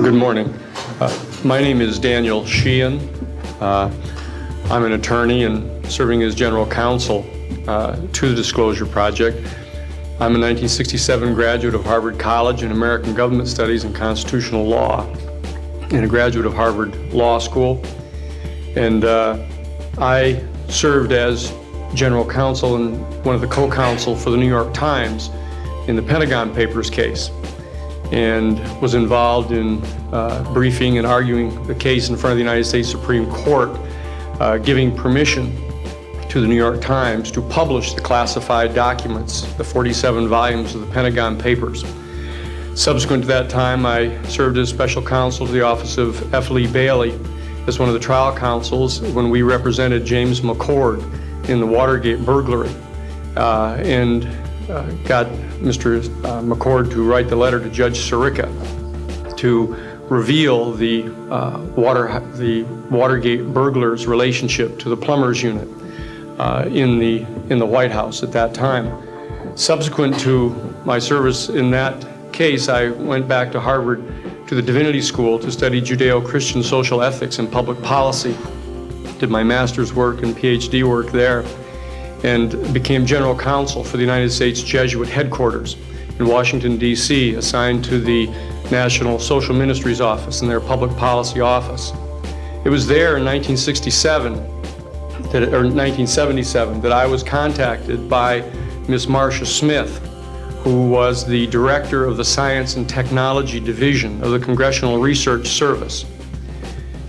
Good morning. My name is Daniel Sheehan. I'm an attorney and serving as general counsel to the Disclosure Project. I'm a 1967 graduate of Harvard College in American Government Studies and Constitutional Law, and a graduate of Harvard Law School. And I served as general counsel and one of the co-counsel for the New York Times in the Pentagon Papers case, and was involved in briefing and arguing the case in front of the United States Supreme Court, giving permission to the New York Times to publish the classified documents, the 47 volumes of the Pentagon Papers. Subsequent to that time, I served as special counsel to the office of F. Lee Bailey as one of the trial counsels when we represented James McCord in the Watergate burglary, and got Mr. McCord to write the letter to Judge Sirica to reveal the Watergate burglars' relationship to the plumbers unit in the White House at that time. Subsequent to my service in that case, I went back to Harvard to the Divinity School to study Judeo-Christian social ethics and public policy. Did my master's work and PhD work there, and became general counsel for the United States Jesuit headquarters in Washington, D.C., assigned to the National Social Ministries Office and their public policy office. It was there in 1977 that I was contacted by Ms. Marcia Smith, who was the director of the Science and Technology Division of the Congressional Research Service.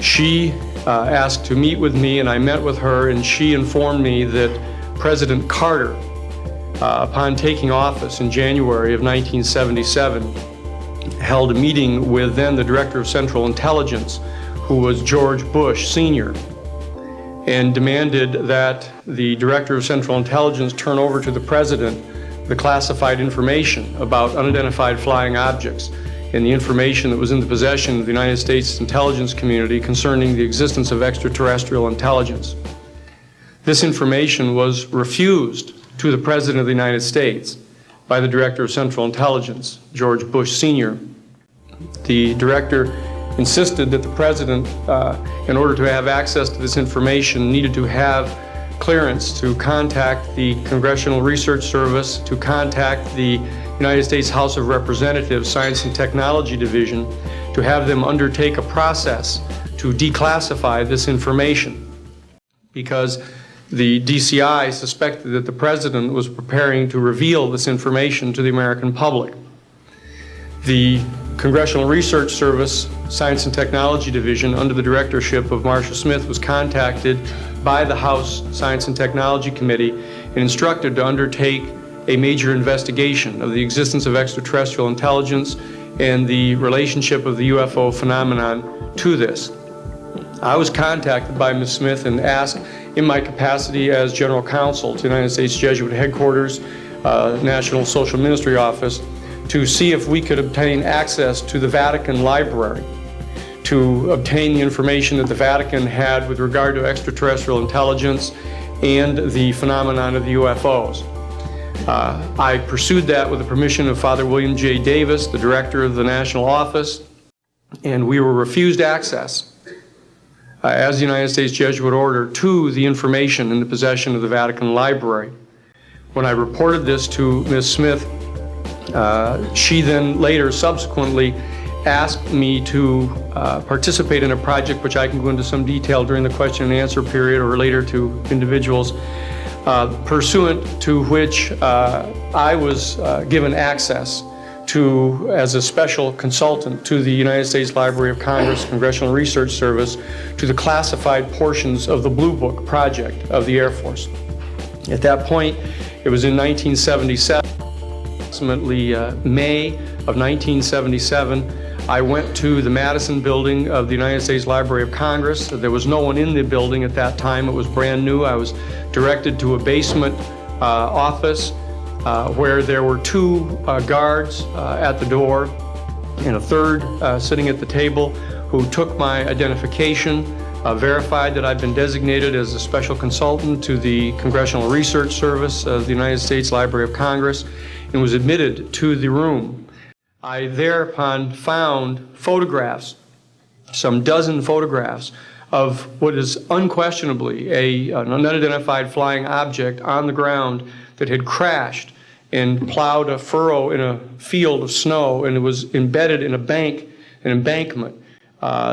She asked to meet with me, and I met with her, and she informed me that President Carter, upon taking office in January of 1977, held a meeting with then the Director of Central Intelligence, who was George Bush Sr., and demanded that the Director of Central Intelligence turn over to the President the classified information about unidentified flying objects and the information that was in the possession of the United States intelligence community concerning the existence of extraterrestrial intelligence. This information was refused to the President of the United States by the Director of Central Intelligence, George Bush Sr. The Director insisted that the President, in order to have access to this information, needed to have clearance to contact the Congressional Research Service, to contact the United States House of Representatives Science and Technology Division, to have them undertake a process to declassify this information, because the DCI suspected that the President was preparing to reveal this information to the American public. The Congressional Research Service Science and Technology Division, under the directorship of Marcia Smith, was contacted by the House Science and Technology Committee and instructed to undertake a major investigation of the existence of extraterrestrial intelligence and the relationship of the UFO phenomenon to this. I was contacted by Ms. Smith and asked, in my capacity as general counsel to the United States Jesuit headquarters, National Social Ministry Office, to see if we could obtain access to the Vatican Library, to obtain the information that the Vatican had with regard to extraterrestrial intelligence and the phenomenon of the UFOs. I pursued that with the permission of Father William J. Davis, the director of the National Office, and we were refused access as the United States Jesuit Order to the information in the possession of the Vatican Library. When I reported this to Ms. Smith, she then later subsequently asked me to participate in a project which I can go into some detail during the question and answer period or later to individuals, pursuant to which I was given access to, as a special consultant to the United States Library of Congress Congressional Research Service, to the classified portions of the Blue Book project of the Air Force. At that point, it was in 1977, approximately May of 1977, I went to the Madison building of the United States Library of Congress. There was no one in the building at that time. It was brand new. I was directed to a basement office where there were two guards at the door and a third sitting at the table, who took my identification, verified that I'd been designated as a special consultant to the Congressional Research Service of the United States Library of Congress, and was admitted to the room. I thereupon found photographs, some dozen photographs, of what is unquestionably an unidentified flying object on the ground that had crashed and plowed a furrow in a field of snow, and it was embedded in an embankment.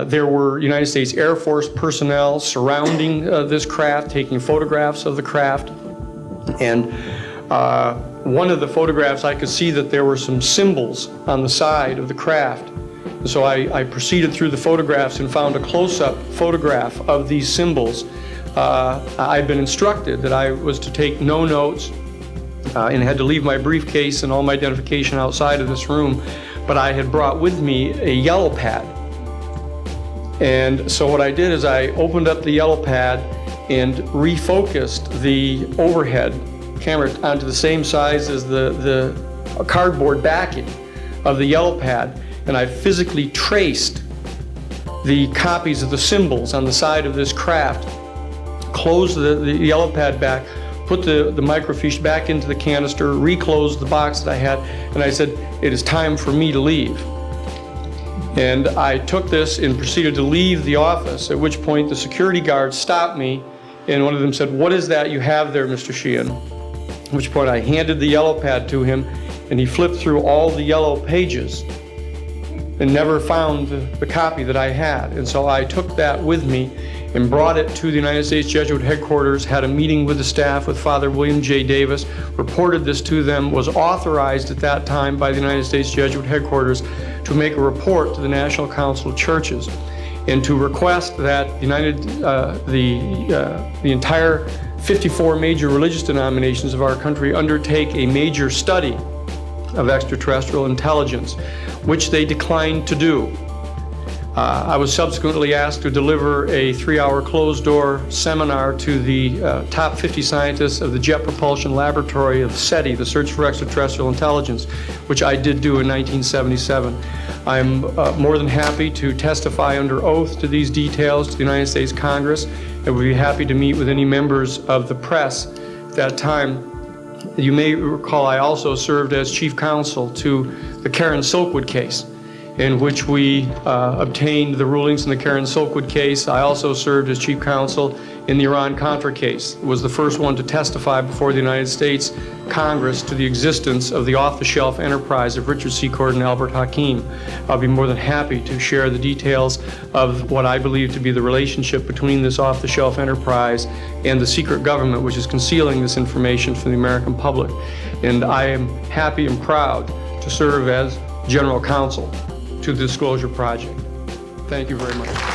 There were United States Air Force personnel surrounding this craft, taking photographs of the craft. And one of the photographs, I could see that there were some symbols on the side of the craft. So I proceeded through the photographs and found a close-up photograph of these symbols. I'd been instructed that I was to take no notes and had to leave my briefcase and all my identification outside of this room, but I had brought with me a yellow pad. And so what I did is I opened up the yellow pad and refocused the overhead camera onto the same size as the cardboard backing of the yellow pad, and I physically traced the copies of the symbols on the side of this craft, closed the yellow pad back, put the microfiche back into the canister, reclosed the box that I had, and I said, it is time for me to leave. And I took this and proceeded to leave the office, at which point the security guards stopped me, and one of them said, "What is that you have there, Mr. Sheehan?" At which point I handed the yellow pad to him, and he flipped through all the yellow pages and never found the copy that I had. And so I took that with me and brought it to the United States Jesuit headquarters, had a meeting with the staff, with Father William J. Davis, reported this to them, was authorized at that time by the United States Jesuit headquarters to make a report to the National Council of Churches and to request that the entire 54 major religious denominations of our country undertake a major study of extraterrestrial intelligence, which they declined to do. I was subsequently asked to deliver a 3-hour closed-door seminar to the top 50 scientists of the Jet Propulsion Laboratory of CSETI, the Search for Extraterrestrial Intelligence, which I did do in 1977. I'm more than happy to testify under oath to these details to the United States Congress, and would be happy to meet with any members of the press at that time. You may recall I also served as chief counsel to the Karen Silkwood case, in which we obtained the rulings in the Karen Silkwood case. I also served as chief counsel in the Iran-Contra case. It was the first one to testify before the United States Congress to the existence of the off-the-shelf enterprise of Richard Secord and Albert Hakim. I'll be more than happy to share the details of what I believe to be the relationship between this off-the-shelf enterprise and the secret government, which is concealing this information from the American public. And I am happy and proud to serve as general counsel to the Disclosure Project. Thank you very much.